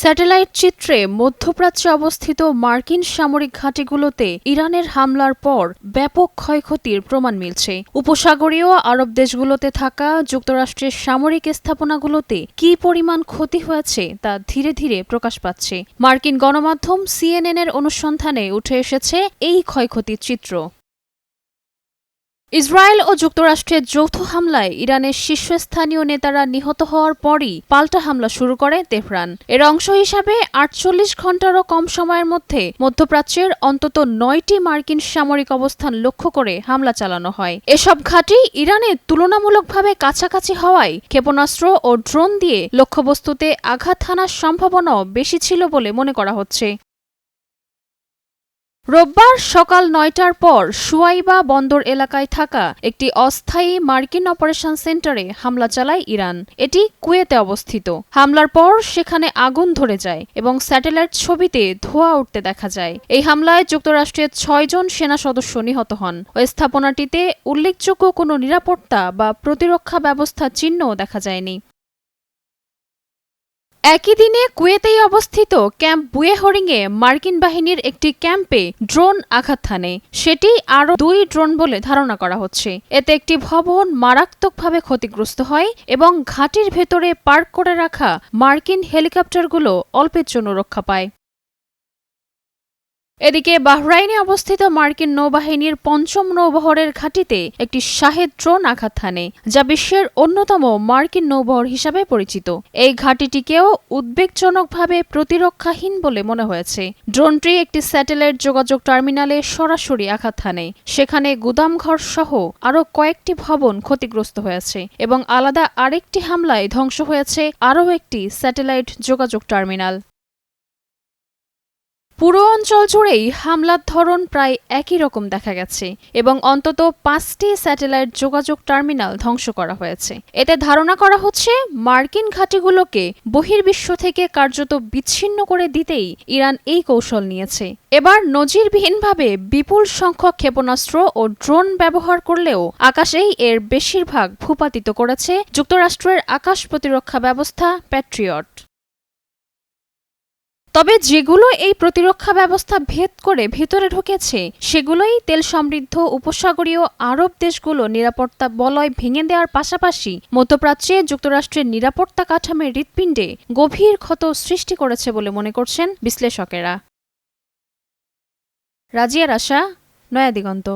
Satellite চিত্রে মধ্যপ্রাচ্যে অবস্থিত মার্কিন সামরিক ঘাঁটিগুলোতে ইরানের হামলার পর ব্যাপক ক্ষয়ক্ষতির প্রমাণ মিলছে। উপসাগরীয় আরব দেশগুলোতে থাকা যুক্তরাষ্ট্রের সামরিক স্থাপনাগুলোতে কী পরিমাণ ক্ষতি হয়েছে তা ধীরে ধীরে প্রকাশ পাচ্ছে। মার্কিন গণমাধ্যম CNN-এর অনুসন্ধানে উঠে এসেছে এই ক্ষয়ক্ষতির চিত্র। ইসরায়েল ও যুক্তরাষ্ট্রের যৌথ হামলায় ইরানের শীর্ষস্থানীয় নেতারা নিহত হওয়ার পরই পাল্টা হামলা শুরু করে তেহরান। এর অংশ হিসাবে ৪৮ ঘণ্টারও কম সময়ের মধ্যে মধ্যপ্রাচ্যের অন্তত ৯টি মার্কিন সামরিক অবস্থান লক্ষ্য করে হামলা চালানো হয়। এসব ঘাঁটি ইরানের তুলনামূলকভাবে কাছাকাছি হওয়ায় ক্ষেপণাস্ত্র ও ড্রোন দিয়ে লক্ষ্যবস্তুতে আঘাত হানার সম্ভাবনাও বেশি ছিল বলে মনে করা হচ্ছে। রোববার সকাল ৯টার পর শুয়াইবা বন্দর এলাকায় থাকা একটি অস্থায়ী মার্কিন অপারেশন সেন্টারে হামলা চালায় ইরান। এটি কুয়েতে অবস্থিত। হামলার পর সেখানে আগুন ধরে যায় এবং স্যাটেলাইট ছবিতে ধোঁয়া উঠতে দেখা যায়। এই হামলায় যুক্তরাষ্ট্রের ৬ জন সেনা সদস্য নিহত হন। ওই স্থাপনাটিতে উল্লেখযোগ্য কোনো নিরাপত্তা বা প্রতিরক্ষা ব্যবস্থা চিহ্নও দেখা যায়নি। একই দিনে কুয়েতেই অবস্থিত ক্যাম্প বুয়েহরিংয়ে মার্কিন বাহিনীর একটি ক্যাম্পে ড্রোন আঘাত হানে। সেটি আরও ২ ড্রোন বলে ধারণা করা হচ্ছে। এতে একটি ভবন মারাত্মকভাবে ক্ষতিগ্রস্ত হয় এবং ঘাঁটির ভেতরে পার্ক করে রাখা মার্কিন হেলিকপ্টারগুলো অল্পের জন্য রক্ষা পায়। এদিকে বাহরাইনে অবস্থিত মার্কিন নৌবাহিনীর ৫ম নৌবহরের ঘাঁটিতে একটি শাহেদ ড্রোন আঘাত হানে, যা বিশ্বের অন্যতম মার্কিন নৌবহর হিসাবে পরিচিত। এই ঘাঁটিটিকেও উদ্বেগজনকভাবে প্রতিরক্ষাহীন বলে মনে হয়েছে। ড্রোনটি একটি স্যাটেলাইট যোগাযোগ টার্মিনালে সরাসরি আঘাত হানে। সেখানে গুদামঘর সহ আরও কয়েকটি ভবন ক্ষতিগ্রস্ত হয়েছে এবং আলাদা আরেকটি হামলায় ধ্বংস হয়েছে আরও একটি স্যাটেলাইট যোগাযোগ টার্মিনাল। পুরো অঞ্চল জুড়েই হামলার ধরন প্রায় একই রকম দেখা গেছে এবং অন্তত ৫টি স্যাটেলাইট যোগাযোগ টার্মিনাল ধ্বংস করা হয়েছে। এতে ধারণা করা হচ্ছে মার্কিন ঘাঁটিগুলোকে বহির্বিশ্ব থেকে কার্যত বিচ্ছিন্ন করে দিতেই ইরান এই কৌশল নিয়েছে। এবার নজিরবিহীনভাবে বিপুল সংখ্যক ক্ষেপণাস্ত্র ও ড্রোন ব্যবহার করলেও আকাশেই এর বেশিরভাগ ভূপাতিত করেছে যুক্তরাষ্ট্রের আকাশ প্রতিরক্ষা ব্যবস্থা প্যাট্রিয়ট। তবে যেগুলো এই প্রতিরক্ষা ব্যবস্থা ভেদ করে ভিতরে ঢুকেছে সেগুলোই তেল সমৃদ্ধ উপসাগরীয় আরব দেশগুলো নিরাপত্তা বলয় ভেঙে দেওয়ার পাশাপাশি মধ্যপ্রাচ্যে যুক্তরাষ্ট্রের নিরাপত্তা কাঠামোর হৃৎপিণ্ডে গভীর ক্ষত সৃষ্টি করেছে বলে মনে করছেন বিশ্লেষকেরা। রাজিয়া রাশা, নয়া দিগন্ত।